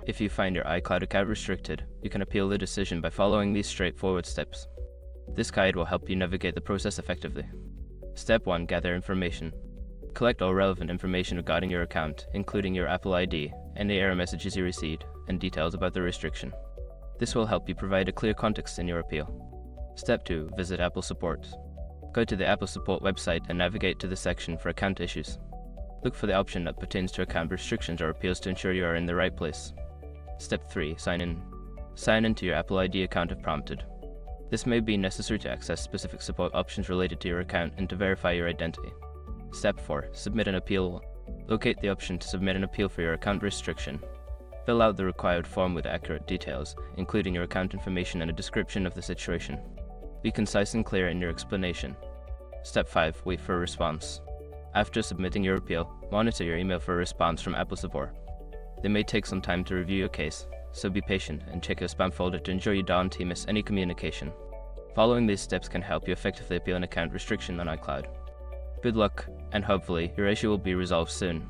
If you find your iCloud account restricted, you can appeal the decision by following these straightforward steps. This guide will help you navigate the process effectively. Step 1. Gather information. Collect all relevant information regarding your account, including your Apple ID, any error messages you received, and details about the restriction. This will help you provide a clear context in your appeal. Step 2. Visit Apple Support. Go to the Apple Support website and navigate to the section for account issues. Look for the option that pertains to account restrictions or appeals to ensure you are in the right place. Step 3. Sign in. Sign into your Apple ID account if prompted. This may be necessary to access specific support options related to your account and to verify your identity. Step 4. Submit an appeal. Locate the option to submit an appeal for your account restriction. Fill out the required form with accurate details, including your account information and a description of the situation. Be concise and clear in your explanation. Step 5. Wait for a response. After submitting your appeal, monitor your email for a response from Apple Support. They may take some time to review your case, so be patient and check your spam folder to ensure you don't miss any communication. Following these steps can help you effectively appeal an account restriction on iCloud. Good luck, and hopefully your issue will be resolved soon.